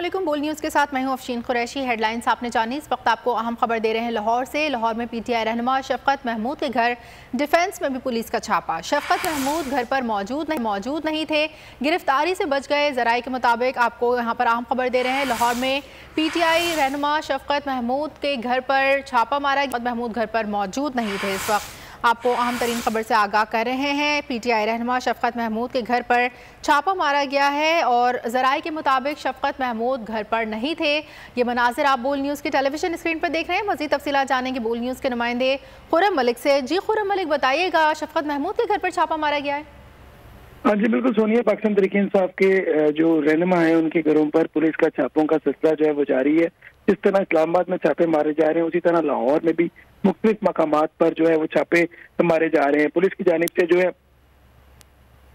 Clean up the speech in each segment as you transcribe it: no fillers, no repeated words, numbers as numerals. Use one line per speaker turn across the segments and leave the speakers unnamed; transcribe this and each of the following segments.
अस्सलामुअलैकुम। बोल न्यूज़ के साथ मैं हूं अफशीन कुरैशी। हेडलाइंस आपने जानी। इस वक्त आपको अहम खबर दे रहे हैं लाहौर से। लाहौर में पीटीआई रहनुमा शफकत महमूद के घर डिफेंस में भी पुलिस का छापा। शफकत महमूद घर पर मौजूद नहीं थे, गिरफ्तारी से बच गए। जराये के मुताबिक आपको यहाँ पर अहम खबर दे रहे हैं। लाहौर में पीटीआई रहनुमा शफकत महमूद के घर पर छापा मारा। महमूद घर पर मौजूद नहीं थे। इस वक्त आपको अहम तरीन खबर से आगाह कर रहे हैं। पीटीआई रहनुमा शफकत महमूद के घर पर छापा मारा गया है और ज़राए के मुताबिक शफकत महमूद घर पर नहीं थे। ये मनाजिर आप बोल न्यूज़ की टेलीविजन स्क्रीन पर देख रहे हैं। मज़ीद तफसीलात जानेंगे बोल न्यूज़ के नुमाइंदे खुर्रम मलिक से। जी खुर्रम मलिक, बताइएगा, शफकत महमूद के घर पर छापा मारा गया है?
हाँ जी बिल्कुल सोनिया, पाकिस्तान तहरीक इंसाफ के जो रहनुमा है उनके घरों पर पुलिस का छापों का सिलसिला जो है वो जारी है। जिस तरह इस्लामाबाद में छापे मारे जा रहे हैं उसी तरह लाहौर में भी मुख्तलिफ मकामात पर जो है वो छापे मारे जा रहे हैं। पुलिस की जानिब से जो है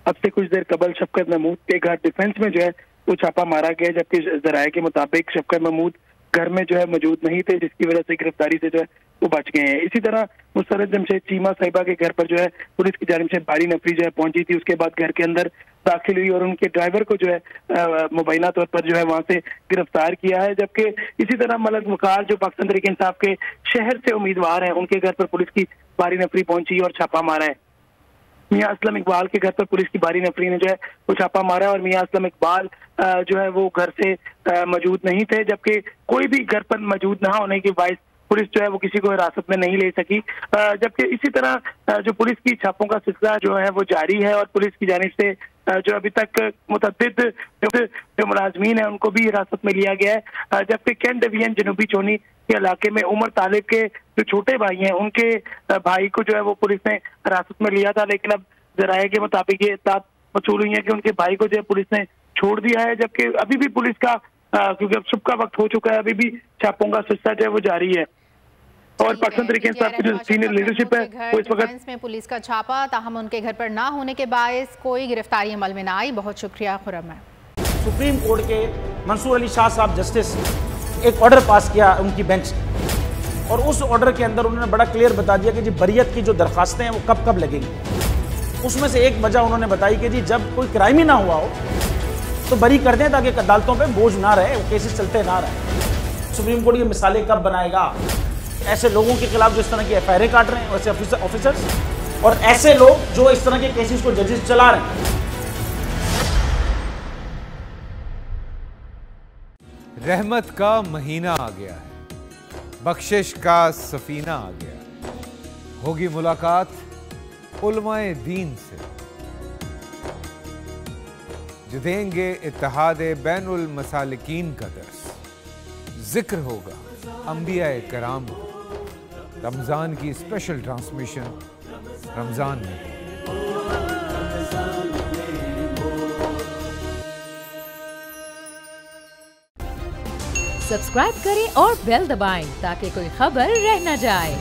अब से कुछ देर कबल शफकत महमूद के घर डिफेंस में जो है वो छापा मारा गया, जबकि जराये के मुताबिक शफकत महमूद घर में जो है मौजूद नहीं थे, जिसकी वजह से गिरफ्तारी से जो है वो बच गए हैं। इसी तरह मुसर्रत जमशेद चीमा साहिबा के घर पर जो है पुलिस की जानिब से भारी नफरी जो है पहुंची थी। उसके बाद घर के अंदर दाखिल हुई और उनके ड्राइवर को जो है मुबैना तौर पर जो है वहां से गिरफ्तार किया है। जबकि इसी तरह मलक वकार जो पाकिस्तान तहरीक इंसाफ के शहर से उम्मीदवार हैं, उनके घर पर पुलिस की भारी नफरी पहुंची और छापा मारा है। मियां असलम इकबाल के घर पर पुलिस की भारी नफरी ने जो है वो छापा मारा है और मियां असलम इकबाल जो है वो घर से मौजूद नहीं थे, जबकि कोई भी घर पर मौजूद ना होने की बाइस पुलिस जो है वो किसी को हिरासत में नहीं ले सकी। जबकि इसी तरह जो पुलिस की छापों का सिलसिला जो है वो जारी है और पुलिस की जानिब से जो अभी तक मुतअद्दिद जो मुलाजमीन है उनको भी हिरासत में लिया गया है। जबकि कैंट डिवीजन जनूबी चोनी के इलाके में उमर तालिब के जो छोटे भाई हैं उनके भाई को जो है वो पुलिस ने हिरासत में लिया था, लेकिन अब जराये के मुताबिक ये इत्तलात मौसूल हुई है कि उनके भाई को जो है पुलिस ने छोड़ दिया है। जबकि अभी भी पुलिस का क्योंकि अब सुबह का वक्त हो चुका है, अभी भी छापों का सिलसिला जो है वो जारी है। और पाकिस्तान तहरीक इंसाफ की जो सीनियर लीडरशिप है वो इस वक्त
में पुलिस का छापा, ताहम उनके घर पर ना होने के बायस कोई गिरफ्तारी अमल में ना आई। बहुत शुक्रिया खुर्रम।
सुप्रीम कोर्ट के मंसूर अली शाह साहब जस्टिस एक ऑर्डर पास किया उनकी बेंच और उस ऑर्डर के अंदर उन्होंने बड़ा क्लियर बता दिया कि जी बरियत की जो दरखास्तें हैं वो कब कब लगेंगी। उसमें से एक वजह उन्होंने बताई कि जी जब कोई क्राइम ही ना हुआ हो तो बरी कर दें ताकि अदालतों पे बोझ ना रहे, वो केसेस चलते ना रहे। सुप्रीम कोर्ट ये मिसालें कब बनाएगा? ऐसे लोगों के खिलाफ जो इस तरह की एफआईआर काट रहे हैं, वैसे ऑफिसर्स और ऐसे लोग जो इस तरह के केसेस को जजेस चला रहे हैं।
रहमत का महीना आ गया है, बख्शिश का सफीना आ गया। होगी मुलाकात उलमाए दीन से, जो देंगे इत्तेहादे बैनुल मसालिकीन का दर्स। जिक्र होगा अंबियाए कराम, रमजान की स्पेशल ट्रांसमिशन रमजान में।
सब्सक्राइब करें और बेल दबाएं ताकि कोई खबर रह न जाए।